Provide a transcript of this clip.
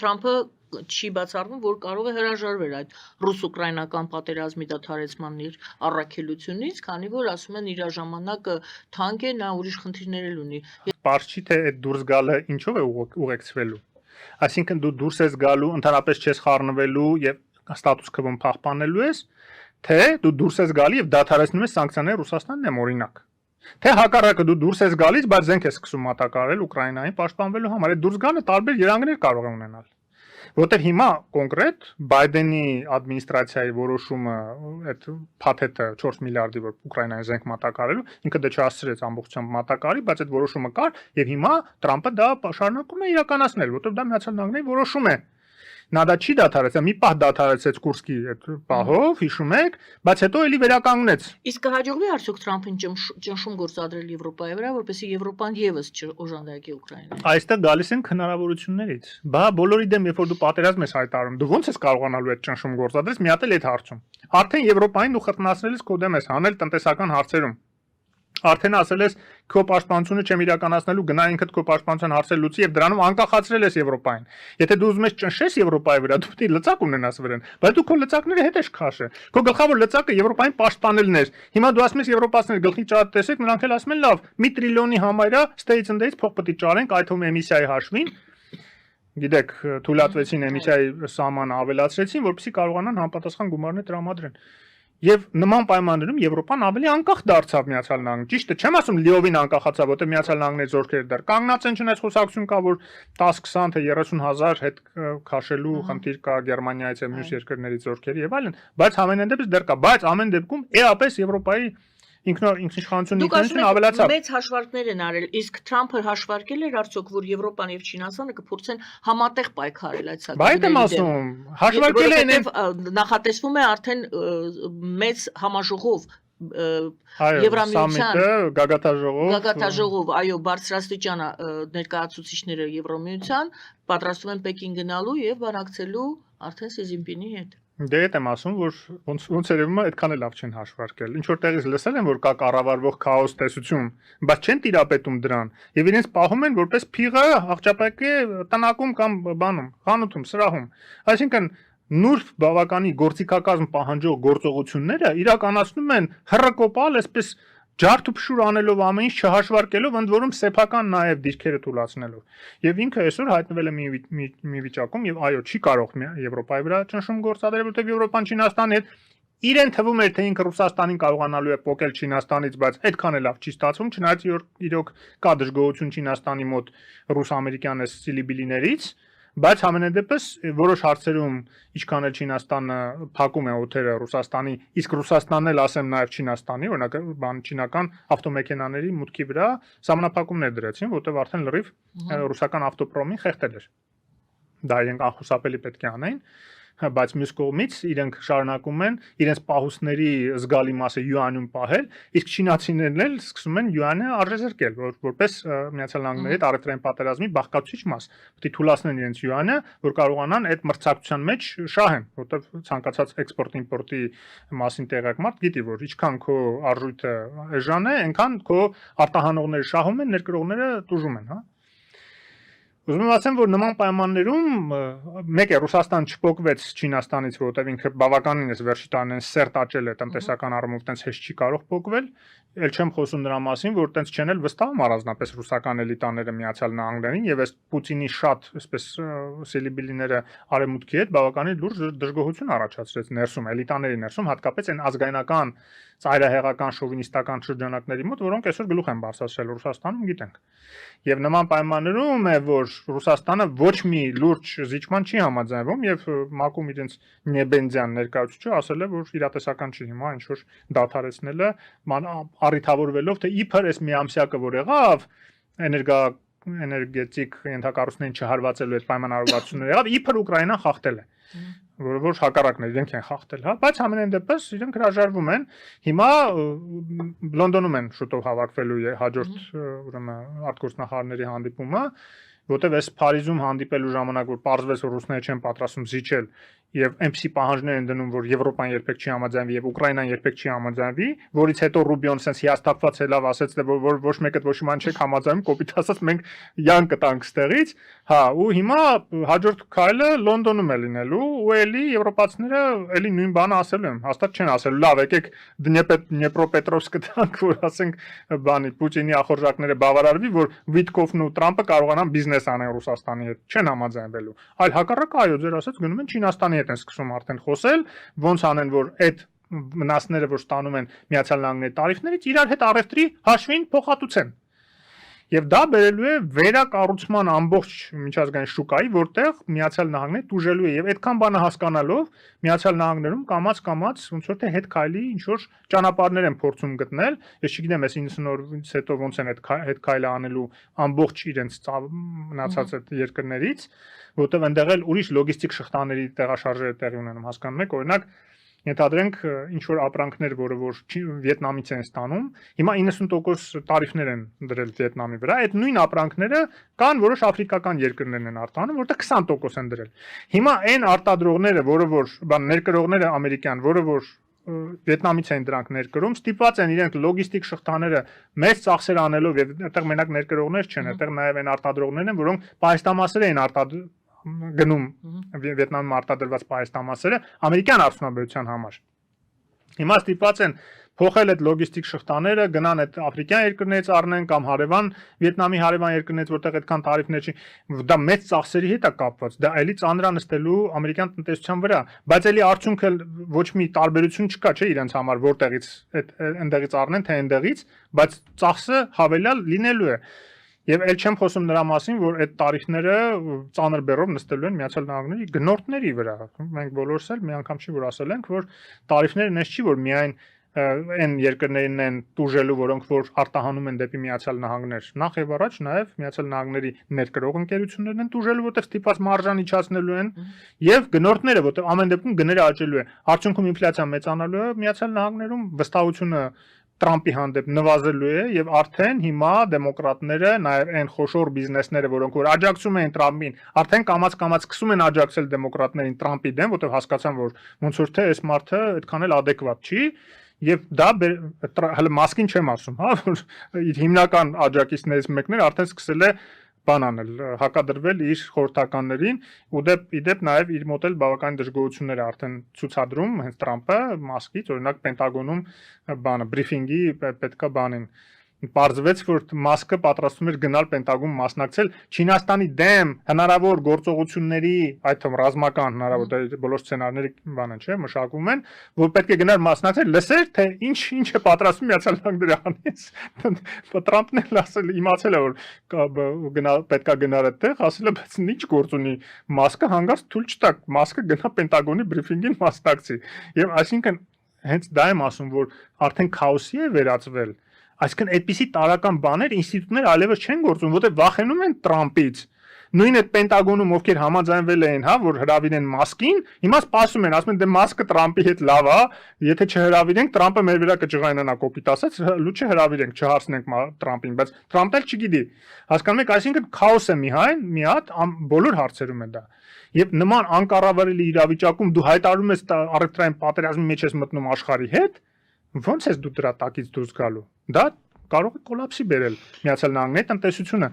Թրամփը չի բացառվում, որ կարող է հրաժարվել այդ ռուս-ուկրաինական պատերազմի դադարեցման իր առաքելությունից, քանի որ ասում են իր ժամանակը թանկ է, նա ուրիշ խնդիրներ էլ ունի։ Պարզ չի թե այդ դուրս գալը ինչով է ուղեկցվելու։ Այսինքն դու դուրս ես գալու, ընդհանրապես չես խառնվելու եւ ստատուս քվոն պահպանելու ես, թե դու դուրս ես գալի եւ դադարեցնում ես սանկցիաները Ռուսաստանն եմ օրինակ։ Թե հակառակը դու դուրս ես գալիս, բայց զենք ես սկսում մատակարարել Ուկրաինային պաշտպանվելու համար։ Այդ դուրս գալը տարբեր երանգներ կարող է ունենալ։ Որտեղ հիմա կոնկրետ Բայդենի ադմինիստրացիայի որոշումը այդ փաթեթը 4 միլիարդի որ Ուկրաինային զենք մատակարարելու ինքը դա չհասցրեց ամբողջությամբ մատակարարի, բայց այդ որոշումը կար եւ հիմա Թրամփը դա շարունակում է իրականացնել, որտեղ դա Միացյալ Նահանգների որոշում է։ Նա դա չի դադարեցել, մի պահ դադարեցեց Կուրսկի այդ պահով, հիշում եք, բայց հետո էլի վերականգնեց։ Իսկ կհաջողվի արդյոք Թրամփին ճնշում գործադրել Եվրոպայի վրա, որպեսզի Եվրոպան եւս չօժանդակի Ուկրաինային։ Այստեղ գալիս են հնարավորություններից։ Բա բոլորի դեմ երբ որ դու պատերազմ ես հայտարարում, դու ո՞նց ես կարողանալու այդ ճնշում գործադրել, մի հատ էլ այդ հարցում։ Արդեն Եվրոպային դու խտնացրել ես քո դեմ ես հանել տնտեսական հարցերում։ Արդեն ասել ես քո պաշտպանությունը չեմ իրականացնելու, գնա ինքդ քո պաշտպանության հարցեր լուծի եւ դրանում անկախացրել ես Եվրոպային։ Եթե դու ուզում ես ճնշես Եվրոպայի վրա, դու պետք է լծակ ունենաս վրան, բայց դու քո լծակները հետ ես քաշը։ Քո գլխավոր լծակը Եվրոպային պաշտպանելն էր։ Հիմա դու ասում ես եվրոպացիներ գլխի ճարը տեսեք, նրանք էլ ասում են լավ, մի տրիլիոնի համարյա states and dates փող պետք է ճարենք այդ հում էմիսիայի հաշվին։ Գիտեք, թույլատվեցին էմիսիայի սահմանը ավելացրեցին, որպեսզի կարողանան համապատասխան գումարներ տրամադրեն։ Եվ նման պայմաններում Եվրոպան ավելի անկախ դարձավ Միացյալ Նահանգներին։ Ճիշտ է, չեմ ասում լիովին անկախացավ, որտեղ Միացյալ Նահանգների զորքերը դեռ կանգնած են, չնայած խոսակցություն կա, որ 10-20 թե 30,000 հետ քաշելու խնդիր կա Գերմանիայից եւ մյուս երկրներից զորքերի եւ այլն, բայց ամենայն դեպս դեռ կա, բայց ամեն դեպքում էապես Եվրոպայի ինքնիշխանությունը ավելացավ։ Մեծ հաշվարկներ են արել, իսկ Թրամփը հաշվարկել էր արդյոք, որ Եվրոպան եւ Չինաստանը կփորձեն համատեղ պայքարել այդ սակայն։ Բայց եմ ասում, հաշվարկել են նախատեսվում է արդեն մեծ համաժողով Եվրամիության գագաթաժողով, այո, բարձրաստիճան ներկայացուցիչները Եվրամիության պատրաստվում են Պեկին գնալու եւ բանակցելու արդեն Սի Ցզինպինի հետ։ Դե այդ եմ ասում, որ ոնց երևում է այդքան էլ լավ չեն հաշվարկել։ Ինչ որ տեղից լսել են, որ կա կառավարվող քաոս տեսություն, բայց չեն տիրապետում դրան, եւ իրենց պահում են որպես փիղը աղճապակի տնակում կամ բանում, խանութում, սրահում։ Այսինքն նուրբ բավականի գործիքակազմ պահանջող գործողությունները իրականացնում են հռկոպալ, այսպես ջարդուփշուր անելով ամեն ինչ չհաշվարկելով, ընդ որում սեփական նաև դիրքերը թույլատնելով։ Եվ ինքը այսօր հայտնվել է մի վիճակում եւ այո, չի կարող Եվրոպայի վրա ճնշում գործադրել, որտեղ Եվրոպան Չինաստանի հետ իրեն թվում էր, թե ինքը Ռուսաստանին կարողանալու է փոկել Չինաստանից, բայց այդքան էլ լավ չի ստացվում, չնայած իրոք կա դժգոհություն Չինաստանի մոտ ռուս-ամերիկյան սիլիբիլիներից, բայց ամենադեպս որոշ հարցերում ինչքան էլ Չինաստանը փակում է օթերը Ռուսաստանի, իսկ Ռուսաստանն էլ ասեմ նաև Չինաստանի, օրինակ չինական ավտոմեքենաների մուտքի վրա սահմանափակումներ դրեցին, որտեղ արդեն լրիվ ռուսական ավտոպրոմին խեղդել էր։ Դա իրենք անխուսափելի պետք է անեին, բայց մյուս կողմից իրենք շարունակում են իրենց պահուստների զգալի մասը յուանում պահել, իսկ չինացիներն էլ սկսում են յուանը արժեզրկել, որպես Միացյալ Նահանգների հետ առևտրային պատերազմի բաղկացուցիչ մաս։ Պետք է թույլատնեն իրենց յուանը, որ կարողանան այդ մրցակցության մեջ շահեն, որտեղ ցանկացած էքսպորտ-իմպորտի մասին տեղյակ մարդ գիտի, որ ինչքան քո արժույթը էժան է, այնքան քո արտահանողները շահում են, ներկրողները տուժում են, հա։ Ուզում եմ ասեմ, որ նման պայմաններում մեկ է Ռուսաստան չփոկվեց Չինաստանից, որովհետև ինքը բավականին էս վերջի տարիներին սերտ աճել է տնտեսական առումով, տենց հեշտ չի կարող փոկվել, ել չեմ խոսում դրա մասին, որ տենց չեն էլ վստահում առանձնապես ռուսական էլիտաները Միացյալ Նահանգներին եւ այս Պուտինի շատ այսպես սիլիբիլիները արևմուտքի հետ բավականին լուրջ դժգոհություն առաջացրեց ներսում, էլիտաների ներսում, հատկապես այն ազգայնական ծայրահեղական շովինիստական շրջանակների մոտ, որոնք այսօր գլուխ են բարձրացրել Ռուսաստանում, գիտենք։ Եվ նման պայմաններում է, որ Ռուսաստանը ոչ մի լուրջ զիջման չի համաձայնվում եւ ՄԱԿ-ում իրենց Նեբենձյան ներկայացուցիչը ասել է, որ իրատեսական չի հիմա ինչ որ դադարեցնելը առիթավորվելով, թե իբր այս միամսյակը որ եղավ, էներգետիկ ենթակառույցներին չհարվածելու այդ պայմանավորվածությունները եղավ, իբր Ուկրաինան խախտել է։ Որ հակառակն է, իրենք են խախտել, հա, բայց ամենայն դեպս իրենք հրաժարվում են։ Հիմա Լոնդոնում են շուտով հավաքվելու հաջորդ ուրեմն արտգործնախարարների հանդիպումը որտեվ այս Փարիզում հանդիպելու ժամանակ որ պարզվեց որ ռուսները չեն պատրաստում զիջել եւ այնպիսի պահանջներ են դնում որ Եվրոպան երբեք չի համաձայնվի եւ Ուկրաինան երբեք չի համաձայնվի, որից հետո Ռուբիոն sense հիասթափված ելավ ասաց որ ոչ մեկը ոչ իման չեք համաձայնում, կոպիտ ասած մենք յան կտանք ստեղից, հա, ու հիմա հաջորդ քայլը Լոնդոնում է լինելու ու էլի եվրոպացիները էլի նույն բանը ասելու են, հաստատ չեն ասելու, լավ, եկեք Դնեպրոպետրովսկ տանք, որ ասենք բանի Պուտինի ախորժակները բավարարվի, որ Վիտկովն ու Տրամպը կարողանան բիզնես անեն Ռուսաստանի հետ, չեն համաձայնվելու, այլ հակառակը այո, ձեր ասած գնում են Չինաստանի հետ են սկսում արդեն խոսել, ոնց անեն, որ այդ մնացները, որ ստանում են Միացյալ Նահանգների տարիֆներից, իրար հետ առևտրի հաշվին փոխհատուցեն։ Եվ դա բերելու է վերակառուցման ամբողջ միջազգային շուկայի, որտեղ Միացյալ Նահանգները տուժելու է եւ այդքան բանը հասկանալով Միացյալ Նահանգներում կամաց ոնց որ թե հետ քայլի ինչ որ ճանապարհներ են փորձում գտնել։ Ես չգիտեմ, այս 90 օրից հետո ոնց են այդ քայլը անելու ամբողջ իրենց մնացած այդ երկրներից, որտեղ այնտեղ էլ ուրիշ լոգիստիկ շղթաների տեղաշարժերը տեղի ունենում, հասկանում եք, օրինակ Ենթադրենք ինչ որ ապրանքներ, որը որ Վիետնամից են ստանում, հիմա 90% տարիֆներ են դրել Վիետնամի վրա, այդ նույն ապրանքները կան որոշ աֆրիկական երկրներն են արտանում, որտեղ 20% են դրել։ Հիմա այն արտադրողները, որը որ ներկրողները ամերիկյան, որը որ Վիետնամից են դրանք ներկրում, ստիպված են իրենք լոգիստիկ շղթաները մեծ ծախսեր անելով եւ այդտեղ մենակ ներկրողներ չեն, այդտեղ նաեւ այն արտադրողներն են, որոնք պահեստամասեր են գնում Վիետնամում արտադրված պահեստամասերը ամերիկյան արդյունաբերության համար։ Հիմա ստիպված են փոխել այդ լոգիստիկ շղթաները, գնան այդ աֆրիկյան երկրներից առնեն կամ հարևան Վիետնամի հարևան երկրներից, որտեղ այդքան տարիֆներ չի, դա մեծ ծախսերի հետ է կապված։ Դա էլի ծանրանստելու ամերիկյան տնտեսության վրա, բայց էլի արդյունքը ոչ մի տարբերություն չկա, չէ, իրենց համար, որտեղից այնտեղից առնեն, թե այնտեղից, բայց ծախսը հավելյալ լինելու է։ Եվ էլ չեմ խոսում նրա մասին, որ այդ տարիֆները ծանր բեռով նստելու են Միացյալ Նահանգների գնորդների վրա։ Մենք բոլորս էլ մի անգամ չի որ ասել ենք, որ տարիֆները նես չի, որ միայն այն երկրներն են տուժելու, որոնք որ արտահանում են դեպի Միացյալ Նահանգներ։ Նախ եւ առաջ նաեւ Միացյալ Նահանգների ներկրող ընկերություններն են տուժելու, որտեղ ստիպված մարժան իջացնելու են, եւ գնորդները, որտեղ ամեն դեպքում գները աճելու է։ Արդյունքում ինֆլյացիան մեծանալու է Միացյալ Նահանգներում, վստահությունը Տրամպի հանդեպ նվազելու է եւ արդեն հիմա դեմոկրատները նաեւ այն խոշոր բիզնեսները, որոնք որ աջակցում են Տրամպին, արդեն կամաց սկսում են աջակցել դեմոկրատներին Տրամպի դեմ, որտեղ հասկացան, որ ոնց որ թե այս մարդը այդքան էլ adekvat չի եւ դա հələ Մասկին չեմ ասում, հա, որ իր հիմնական աջակիցներից մեկն էր արդեն սկսել է բան անել, հակադրվել իր խորհրդականներին ու իդեպ նաև իր մոտ էլ բավական դժգոհություններ արդեն ցուցադրում հենց Տրամպը Մասկից, օրինակ Պենտագոնում բանը բրիֆինգի պետքա բանին Պարզվեց, որ Մասկը պատրաստում էր գնալ Պենտագոն մասնակցել Չինաստանի դեմ հնարավոր գործողությունների, այդ թվում ռազմական հնարավոր բոլոր սցենարների բանը, չէ, մշակվում են, որ պետք է գնալ մասնակցել, լսեր, թե ինչ է պատրաստում Միացյալ Նահանգները անից։ Տրամպն էլ ասել, իմացել է, որ պետքա գնալ այդտեղ, ասել է, բայց ինչ գործ ունի Մասկը հանգարց թույլ չտակ, Մասկը գնա Պենտագոնի բրիֆինգին մասնակցի։ Եվ այսինքն հենց դա եմ ասում, որ արդեն քաոսի է վերածվել Այսինքն այդպիսի տարական բաներ ինստիտուտներ այլևս չեն գործում, որտեղ վախենում են Տրամպից։ Նույն այդ Պենտագոնում ովքեր համաձայնվել են, հա, որ հրավիրեն Մասկին, հիմա սպասում են, ասում են դե Մասկը Տրամպի հետ լավ է, եթե չհրավիրենք, Տրամպը մեր վրա կջղայնանա կոպիտ ասած, լուչը հրավիրենք, չհարցնենք Տրամպին, բայց Տրամպն էլ չգիտի։ Հասկանում եք, այսինքն քաոս է մի հատ բոլոր հարցերում է դա։ Եվ նման անկառավարելի իրավիճակում դու հայտարարում ես առևտրային պատերազմի մեջ ես մտնում աշխարհի հետ, ո՞նց ես դու դրա տակից դուրս գալու։ Դա կարող է կոլապսի բերել Միացյալ Նահանգների տնտեսությունը։